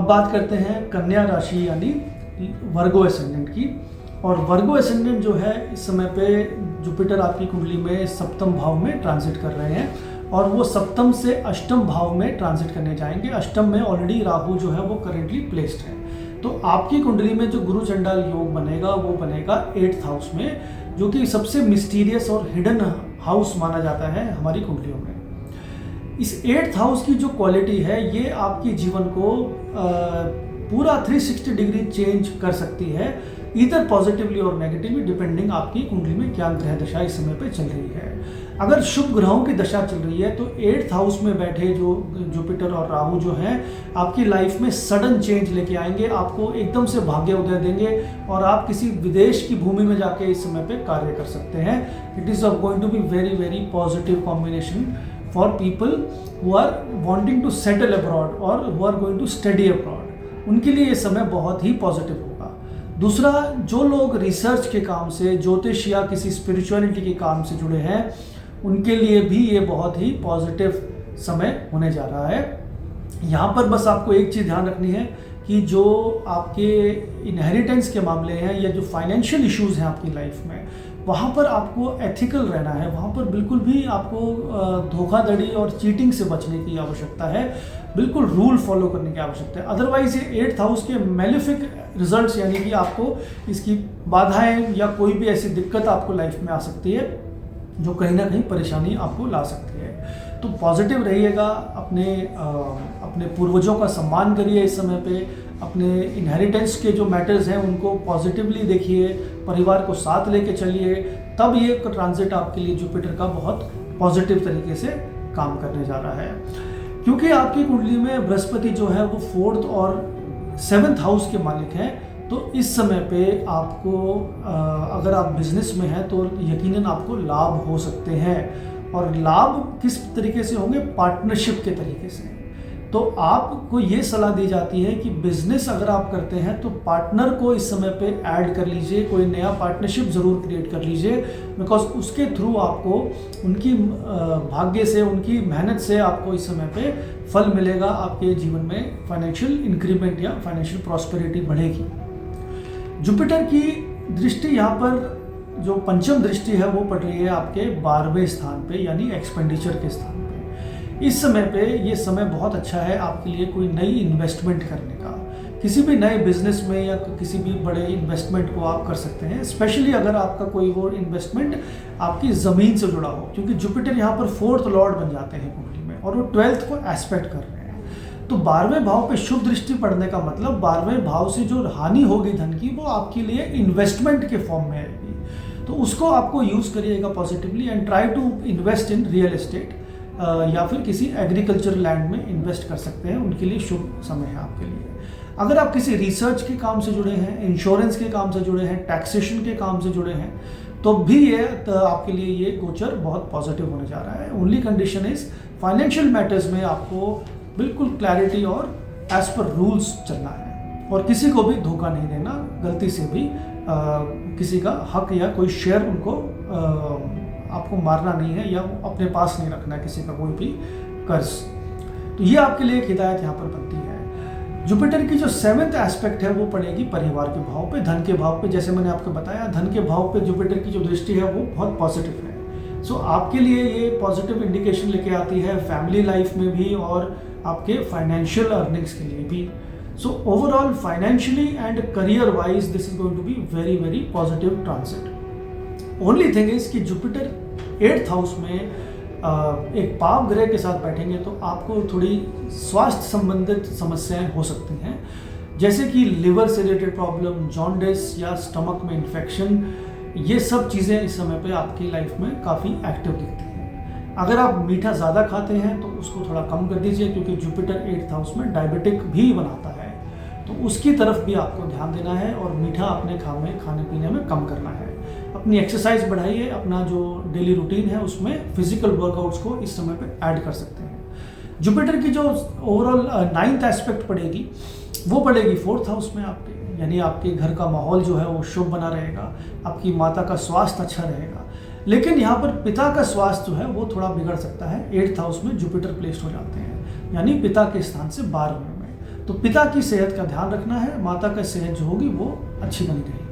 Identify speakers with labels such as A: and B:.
A: अब बात करते हैं कन्या राशि यानी वर्गो एसेंडेंट की। और वर्गो एसेंडेंट जो है इस समय पे जुपिटर आपकी कुंडली में सप्तम भाव में ट्रांजिट कर रहे हैं और वो सप्तम से अष्टम भाव में ट्रांजिट करने जाएंगे। अष्टम में ऑलरेडी राहु जो है वो करेंटली प्लेस्ड है। तो आपकी कुंडली में जो गुरु चंडाल योग बनेगा वो बनेगा 8th हाउस में, जो कि सबसे मिस्टीरियस और हिडन हाउस माना जाता है हमारी कुंडलियों में। इस 8th हाउस की जो क्वालिटी है ये आपके जीवन को पूरा 360 डिग्री चेंज कर सकती है, इधर पॉजिटिवली और नेगेटिवली, डिपेंडिंग आपकी कुंडली में क्या ग्रह दशा इस समय पे चल रही है। अगर शुभ ग्रहों की दशा चल रही है तो 8th हाउस में बैठे जो जुपिटर और राहु जो हैं आपकी लाइफ में सडन चेंज लेके आएंगे, आपको एकदम से भाग्य उदय देंगे और आप किसी विदेश की भूमि में जाके इस समय पे कार्य कर सकते हैं। It is going to be very very positive combination for people who are wanting to settle abroad और who are going to study abroad, उनके लिए ये समय बहुत ही पॉजिटिव होगा। दूसरा, जो लोग रिसर्च के काम से, ज्योतिष या किसी स्पिरिचुअलिटी के काम से जुड़े हैं उनके लिए भी ये बहुत ही पॉजिटिव समय होने जा रहा है। यहाँ पर बस आपको एक चीज़ ध्यान रखनी है कि जो आपके इनहेरिटेंस के मामले हैं या जो फाइनेंशियल इश्यूज हैं आपकी लाइफ में, वहाँ पर आपको एथिकल रहना है। वहाँ पर बिल्कुल भी आपको धोखाधड़ी और चीटिंग से बचने की आवश्यकता है, बिल्कुल रूल फॉलो करने की आवश्यकता है। अदरवाइज ये 8th हाउस के मेलेफिक रिजल्ट्स यानी कि आपको इसकी बाधाएं या कोई भी ऐसी दिक्कत आपको लाइफ में आ सकती है जो कहीं ना कहीं परेशानी आपको ला सकती है। तो पॉजिटिव रहिएगा, अपने पूर्वजों का सम्मान करिए इस समय पे, अपने इनहेरिटेंस के जो मैटर्स हैं उनको पॉजिटिवली देखिए, परिवार को साथ लेके चलिए, तब ये ट्रांजिट आपके लिए जुपिटर का बहुत पॉजिटिव तरीके से काम करने जा रहा है। क्योंकि आपकी कुंडली में बृहस्पति जो है वो 4th और 7th हाउस के मालिक हैं, तो इस समय पे आपको अगर आप बिजनेस में हैं तो यकीनन आपको लाभ हो सकते हैं। और लाभ किस तरीके से होंगे? पार्टनरशिप के तरीके से। तो आपको ये सलाह दी जाती है कि बिजनेस अगर आप करते हैं तो पार्टनर को इस समय पे ऐड कर लीजिए, कोई नया पार्टनरशिप ज़रूर क्रिएट कर लीजिए, बिकॉज उसके थ्रू आपको उनकी भाग्य से, उनकी मेहनत से आपको इस समय पे फल मिलेगा। आपके जीवन में फाइनेंशियल इंक्रीमेंट या फाइनेंशियल प्रॉस्पेरिटी बढ़ेगी। जुपिटर की दृष्टि यहाँ पर जो पंचम दृष्टि है वो पड़ रही है आपके 12वें स्थान पे यानी एक्सपेंडिचर के स्थान पे। इस समय पे ये समय बहुत अच्छा है आपके लिए कोई नई इन्वेस्टमेंट करने का। किसी भी नए बिजनेस में या किसी भी बड़े इन्वेस्टमेंट को आप कर सकते हैं, स्पेशली अगर आपका कोई वो इन्वेस्टमेंट आपकी ज़मीन से जुड़ा हो, क्योंकि जुपिटर यहाँ पर 4th लॉर्ड बन जाते हैं कुंडली में और वो 12th को एस्पेक्ट कर रहे हैं। तो 12वें भाव पे शुभ दृष्टि पड़ने का मतलब 12वें भाव से जो हानि होगी धन की वो आपके लिए इन्वेस्टमेंट के फॉर्म में आएगी। तो उसको आपको यूज़ करिएगा positively and try to invest in real estate या फिर किसी एग्रीकल्चर लैंड में इन्वेस्ट कर सकते हैं, उनके लिए शुभ समय है आपके लिए। अगर आप किसी रिसर्च के काम से जुड़े हैं, इंश्योरेंस के काम से जुड़े हैं, टैक्सेशन के काम से जुड़े हैं, तो भी ये आपके लिए ये गोचर बहुत पॉजिटिव होने जा रहा है। Only condition is financial matters में आपको बिल्कुल क्लैरिटी और एज पर रूल्स चलना है और किसी को भी धोखा नहीं देना, गलती से भी किसी का हक या कोई शेयर उनको आपको मारना नहीं है या अपने पास नहीं रखना है किसी का कोई भी कर्ज। तो ये आपके लिए एक हिदायत यहाँ पर बनती है। जुपिटर की जो 7th एस्पेक्ट है वो पड़ेगी परिवार के भाव पे, धन के भाव पे। जैसे मैंने आपको बताया, धन के भाव पे जुपिटर की जो दृष्टि है वो बहुत पॉजिटिव है। सो आपके लिए ये पॉजिटिव इंडिकेशन लेके आती है फैमिली लाइफ में भी और आपके फाइनेंशियल अर्निंग्स के लिए भी। So overall financially and career wise this is going to be very very positive transit. Only thing is कि जुपिटर 8th हाउस में एक पाप ग्रह के साथ बैठेंगे तो आपको थोड़ी स्वास्थ्य संबंधित समस्याएं हो सकती हैं, जैसे कि लिवर से रिलेटेड प्रॉब्लम, जॉन्डिस या स्टमक में इन्फेक्शन। ये सब चीज़ें इस समय पे आपकी लाइफ में काफ़ी एक्टिव दिखती हैं। अगर आप मीठा ज़्यादा खाते हैं तो उसको थोड़ा कम कर दीजिए, क्योंकि जुपिटर 8th हाउस में डायबिटिक भी बनाता है, तो उसकी तरफ भी आपको ध्यान देना है और मीठा अपने खाने पीने में कम करना है। अपनी एक्सरसाइज बढ़ाइए, अपना जो डेली रूटीन है उसमें फिजिकल वर्कआउट्स को इस समय पे ऐड कर सकते हैं। जुपिटर की जो ओवरऑल 9th एस्पेक्ट पड़ेगी वो पड़ेगी 4th हाउस में आपके, यानी आपके घर का माहौल जो है वो शुभ बना रहेगा, आपकी माता का स्वास्थ्य अच्छा रहेगा। लेकिन यहाँ पर पिता का स्वास्थ्य जो है वो थोड़ा बिगड़ सकता है। 8th हाउस में जुपिटर प्लेस्ड हो जाते हैं, यानी पिता के स्थान से 12वें में। तो पिता की सेहत का ध्यान रखना है, माता की सेहत जो होगी वो अच्छी बनी रहेगी।